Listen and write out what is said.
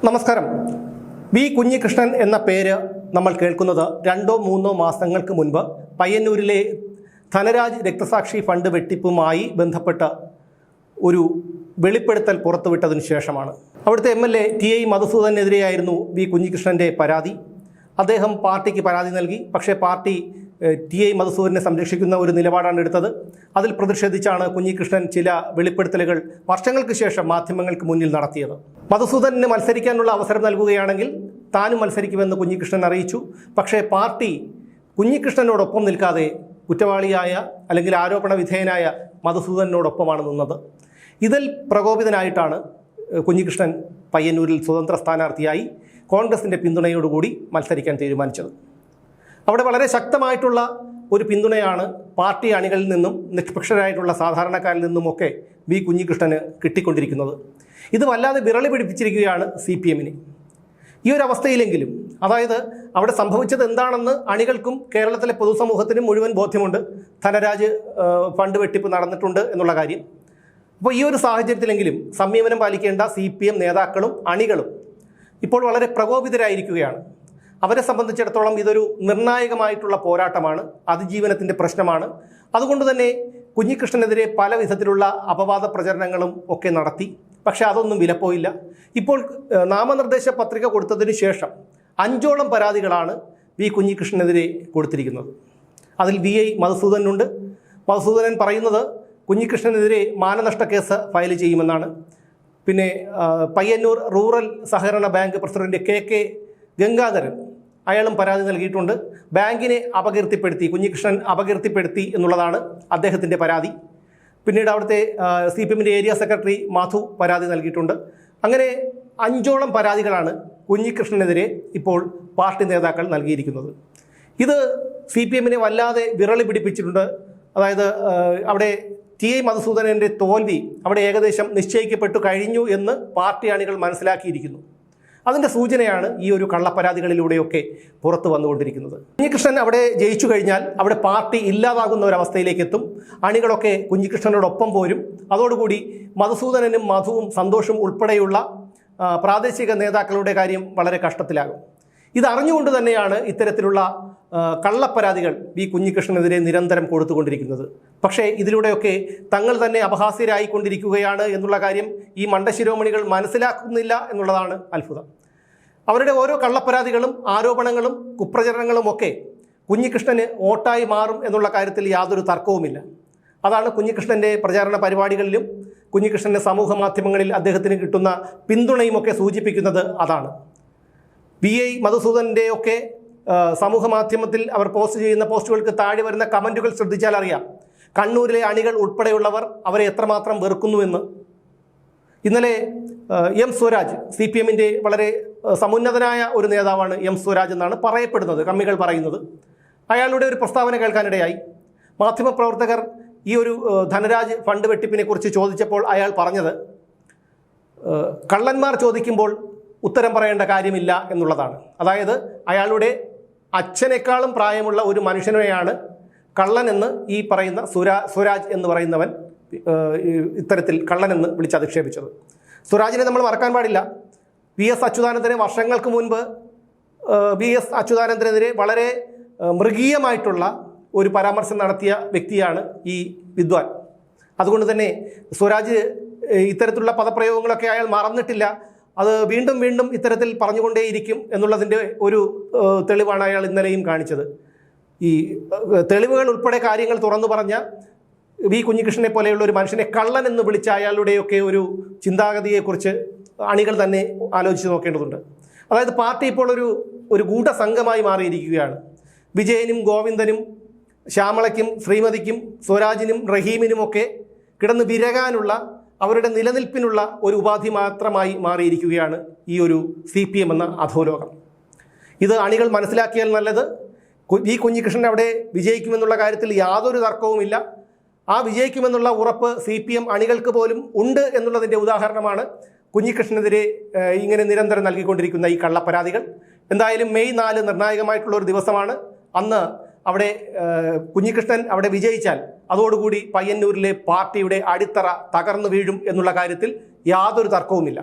നമസ്കാരം. വി കുഞ്ഞികൃഷ്ണൻ എന്ന പേര് നമ്മൾ കേൾക്കുന്നത് 2-3 മാസങ്ങൾക്ക് മുൻപ് പയ്യന്നൂരിലെ ധനരാജ് രക്തസാക്ഷി ഫണ്ട് വെട്ടിപ്പുമായി ബന്ധപ്പെട്ട ഒരു വെളിപ്പെടുത്തൽ പുറത്തുവിട്ടതിനു ശേഷമാണ്. അവിടുത്തെ MLA TA മധുസൂദനെതിരെയായിരുന്നു വി കുഞ്ഞികൃഷ്ണൻ്റെ പരാതി. അദ്ദേഹം പാർട്ടിക്ക് പരാതി നൽകി. പക്ഷേ പാർട്ടി TA മധുസൂദനെ സംരക്ഷിക്കുന്ന ഒരു നിലപാടാണ് എടുത്തത്. അതിൽ പ്രതിഷേധിച്ചാണ് കുഞ്ഞികൃഷ്ണൻ ചില വെളിപ്പെടുത്തലുകൾ വർഷങ്ങൾക്ക് ശേഷം മാധ്യമങ്ങൾക്ക് മുന്നിൽ നടത്തിയത്. മധുസൂദനന് മത്സരിക്കാനുള്ള അവസരം നൽകുകയാണെങ്കിൽ താനും മത്സരിക്കുമെന്ന് കുഞ്ഞികൃഷ്ണൻ അറിയിച്ചു. പക്ഷേ പാർട്ടി കുഞ്ഞികൃഷ്ണനോടൊപ്പം നിൽക്കാതെ കുറ്റവാളിയായ അല്ലെങ്കിൽ ആരോപണ വിധേയനായ മധുസൂദനോടൊപ്പമാണ് നിന്നത്. ഇതിൽ പ്രകോപിതനായിട്ടാണ് കുഞ്ഞികൃഷ്ണൻ പയ്യന്നൂരിൽ സ്വതന്ത്ര സ്ഥാനാർത്ഥിയായി കോൺഗ്രസിൻ്റെ പിന്തുണയോടുകൂടി മത്സരിക്കാൻ തീരുമാനിച്ചത്. അവിടെ വളരെ ശക്തമായിട്ടുള്ള ഒരു പിന്തുണയാണ് പാർട്ടി അണികളിൽ നിന്നും നിഷ്പക്ഷരായിട്ടുള്ള സാധാരണക്കാരിൽ നിന്നുമൊക്കെ വി കുഞ്ഞികൃഷ്ണന് കിട്ടിക്കൊണ്ടിരിക്കുന്നത്. ഇത് വല്ലാതെ വിരളി പിടിപ്പിച്ചിരിക്കുകയാണ് CPM-ന്. ഈ ഒരു അവസ്ഥയിലെങ്കിലും, അതായത് അവിടെ സംഭവിച്ചത് എന്താണെന്ന് അണികൾക്കും കേരളത്തിലെ പൊതുസമൂഹത്തിനും മുഴുവൻ ബോധ്യമുണ്ട്. ധനരാജ് ഫണ്ട് വെട്ടിപ്പ് നടന്നിട്ടുണ്ട് എന്നുള്ള കാര്യം. അപ്പോൾ ഈ ഒരു സാഹചര്യത്തിലെങ്കിലും സംയമനം പാലിക്കേണ്ട CPM നേതാക്കളും അണികളും ഇപ്പോൾ വളരെ പ്രകോപിതരായിരിക്കുകയാണ്. അവരെ സംബന്ധിച്ചിടത്തോളം ഇതൊരു നിർണായകമായിട്ടുള്ള പോരാട്ടമാണ്, അതിജീവനത്തിൻ്റെ പ്രശ്നമാണ്. അതുകൊണ്ട് തന്നെ കുഞ്ഞികൃഷ്ണനെതിരെ പല വിധത്തിലുള്ള അപവാദ പ്രചരണങ്ങളും ഒക്കെ നടത്തി. പക്ഷേ അതൊന്നും വിലപ്പോയില്ല. ഇപ്പോൾ നാമനിർദ്ദേശ പത്രിക കൊടുത്തതിന് ശേഷം 5ഓളം പരാതികളാണ് വി കുഞ്ഞികൃഷ്ണനെതിരെ കൊടുത്തിരിക്കുന്നത്. അതിൽ VI മധുസൂദനുണ്ട്. മധുസൂദനൻ പറയുന്നത് കുഞ്ഞികൃഷ്ണനെതിരെ മാനനഷ്ട കേസ് ഫയൽ ചെയ്യുമെന്നാണ്. പിന്നെ പയ്യന്നൂർ റൂറൽ സഹകരണ ബാങ്ക് പ്രസിഡന്റ് KK ഗംഗാധരൻ, അയാളും പരാതി നൽകിയിട്ടുണ്ട്. ബാങ്കിനെ അപകീർത്തിപ്പെടുത്തി, കുഞ്ഞികൃഷ്ണൻ അപകീർത്തിപ്പെടുത്തി എന്നുള്ളതാണ് അദ്ദേഹത്തിൻ്റെ പരാതി. പിന്നീട് അവിടുത്തെ CPM-ൻ്റെ ഏരിയ സെക്രട്ടറി മാധു പരാതി നൽകിയിട്ടുണ്ട്. അങ്ങനെ 5ഓളം പരാതികളാണ് കുഞ്ഞികൃഷ്ണനെതിരെ ഇപ്പോൾ പാർട്ടി നേതാക്കൾ നൽകിയിരിക്കുന്നത്. ഇത് CPM-നെ വല്ലാതെ വിരളി പിടിപ്പിച്ചിട്ടുണ്ട്. അതായത് അവിടെ TA മധുസൂദനൻ്റെ തോൽവി അവിടെ ഏകദേശം നിശ്ചയിക്കപ്പെട്ടു കഴിഞ്ഞു എന്ന് പാർട്ടി അണികൾ മനസ്സിലാക്കിയിരിക്കുന്നു. അതിൻ്റെ സൂചനയാണ് ഈ ഒരു കള്ളപ്പരാതികളിലൂടെയൊക്കെ പുറത്തു വന്നുകൊണ്ടിരിക്കുന്നത്. കുഞ്ഞികൃഷ്ണൻ അവിടെ ജയിച്ചു കഴിഞ്ഞാൽ അവിടെ പാർട്ടി ഇല്ലാതാകുന്ന ഒരവസ്ഥയിലേക്ക് എത്തും. അണികളൊക്കെ കുഞ്ഞികൃഷ്ണനോടൊപ്പം പോരും. അതോടുകൂടി മധുസൂദനനും മധുവും സന്തോഷും ഉൾപ്പെടെയുള്ള പ്രാദേശിക നേതാക്കളുടെ കാര്യം വളരെ കഷ്ടത്തിലാകും. ഇതറിഞ്ഞുകൊണ്ട് തന്നെയാണ് ഇത്തരത്തിലുള്ള കള്ളപ്പരാതികൾ വി കുഞ്ഞികൃഷ്ണനെതിരെ നിരന്തരം കൊടുത്തുകൊണ്ടിരിക്കുന്നത്. പക്ഷേ ഇതിലൂടെയൊക്കെ തങ്ങൾ തന്നെ അപഹാസ്യരായിക്കൊണ്ടിരിക്കുകയാണ് എന്നുള്ള കാര്യം ഈ മണ്ടശിരോമണികൾ മനസ്സിലാക്കുന്നില്ല എന്നുള്ളതാണ് അത്ഭുതം. അവരുടെ ഓരോ കള്ളപ്പരാതികളും ആരോപണങ്ങളും കുപ്രചരണങ്ങളും ഒക്കെ കുഞ്ഞികൃഷ്ണന് വോട്ടായി മാറും എന്നുള്ള കാര്യത്തിൽ യാതൊരു തർക്കവുമില്ല. അതാണ് കുഞ്ഞികൃഷ്ണൻ്റെ പ്രചാരണ പരിപാടികളിലും കുഞ്ഞികൃഷ്ണൻ്റെ സമൂഹ മാധ്യമങ്ങളിൽ അദ്ദേഹത്തിന് കിട്ടുന്ന പിന്തുണയുമൊക്കെ സൂചിപ്പിക്കുന്നത് അതാണ്. VI മധുസൂദൻ്റെ ഒക്കെ സമൂഹ മാധ്യമത്തിൽ അവർ പോസ്റ്റ് ചെയ്യുന്ന പോസ്റ്റുകൾക്ക് താഴെ വരുന്ന കമൻറ്റുകൾ ശ്രദ്ധിച്ചാൽ അറിയാം കണ്ണൂരിലെ അണികൾ ഉൾപ്പെടെയുള്ളവർ അവരെ എത്രമാത്രം വെറുക്കുന്നുവെന്ന്. ഇന്നലെ M സ്വരാജ്, CPM-ൻ്റെ വളരെ സമുന്നതനായ ഒരു നേതാവാണ് M സ്വരാജ് എന്നാണ് പറയപ്പെടുന്നത്, കമ്മികൾ പറയുന്നത്. അയാളുടെ ഒരു പ്രസ്താവന കേൾക്കാനിടയായി. മാധ്യമപ്രവർത്തകർ ഈ ഒരു ധനരാജ് ഫണ്ട് വെട്ടിപ്പിനെ കുറിച്ച് ചോദിച്ചപ്പോൾ അയാൾ പറഞ്ഞത് കള്ളന്മാർ ചോദിക്കുമ്പോൾ ഉത്തരം പറയേണ്ട കാര്യമില്ല എന്നുള്ളതാണ്. അതായത് അയാളുടെ അച്ഛനേക്കാളും പ്രായമുള്ള ഒരു മനുഷ്യനെയാണ് കള്ളൻ എന്ന് ഈ പറയുന്ന സ്വരാജ് എന്ന് പറയുന്നവൻ ഇത്തരത്തിൽ കള്ളനെന്ന് വിളിച്ചധിക്ഷേപിച്ചത്. സ്വരാജിനെ നമ്മൾ മറക്കാൻ പാടില്ല. VS അച്യുതാനന്ദനെ വർഷങ്ങൾക്ക് മുൻപ് VS അച്യുതാനന്ദനെതിരെ വളരെ മൃഗീയമായിട്ടുള്ള ഒരു പരാമർശം നടത്തിയ വ്യക്തിയാണ് ഈ വിദ്വാൻ. അതുകൊണ്ട് തന്നെ സ്വരാജ് ഇത്തരത്തിലുള്ള പദപ്രയോഗങ്ങളൊക്കെ അയാൾ മറന്നിട്ടില്ല. അത് വീണ്ടും വീണ്ടും ഇത്തരത്തിൽ പറഞ്ഞുകൊണ്ടേയിരിക്കും എന്നുള്ളതിൻ്റെ ഒരു തെളിവാണ് അയാൾ ഇന്നലെയും കാണിച്ചത്. ഈ തെളിവുകൾ ഉൾപ്പെടെ കാര്യങ്ങൾ തുറന്നു പറഞ്ഞ വി കുഞ്ഞികൃഷ്ണനെ പോലെയുള്ള ഒരു മനുഷ്യനെ കള്ളൻ എന്ന് വിളിച്ച അയാളുടെയൊക്കെ ഒരു ചിന്താഗതിയെക്കുറിച്ച് അണികൾ തന്നെ ആലോചിച്ച് നോക്കേണ്ടതുണ്ട്. അതായത് പാർട്ടി ഇപ്പോൾ ഒരു ഗൂഢസംഘമായി മാറിയിരിക്കുകയാണ്. വിജയനും ഗോവിന്ദനും ശ്യാമളയ്ക്കും ശ്രീമതിക്കും സ്വരാജിനും റഹീമിനുമൊക്കെ കിടന്ന് വിരകാനുള്ള അവരുടെ നിലനിൽപ്പിനുള്ള ഒരു ഉപാധി മാത്രമായി മാറിയിരിക്കുകയാണ് ഈ ഒരു CPM എന്ന അധോലോകം. ഇത് അണികൾ മനസ്സിലാക്കിയാൽ നല്ലത്. വി കുഞ്ഞികൃഷ്ണൻ അവിടെ വിജയിക്കുമെന്നുള്ള കാര്യത്തിൽ യാതൊരു തർക്കവുമില്ല. ആ വിജയിക്കുമെന്നുള്ള ഉറപ്പ് CPM അണികൾക്ക് പോലും ഉണ്ട് എന്നുള്ളതിൻ്റെ ഉദാഹരണമാണ് കുഞ്ഞികൃഷ്ണനെതിരെ ഇങ്ങനെ നിരന്തരം നൽകിക്കൊണ്ടിരിക്കുന്ന ഈ കള്ളപ്പരാതികൾ. എന്തായാലും മെയ് 4 നിർണായകമായിട്ടുള്ള ഒരു ദിവസമാണ്. അന്ന് അവിടെ കുഞ്ഞികൃഷ്ണൻ അവിടെ വിജയിച്ചാൽ അതോടുകൂടി പയ്യന്നൂരിലെ പാർട്ടിയുടെ അടിത്തറ തകർന്നു വീഴും എന്നുള്ള കാര്യത്തിൽ യാതൊരു തർക്കവുമില്ല.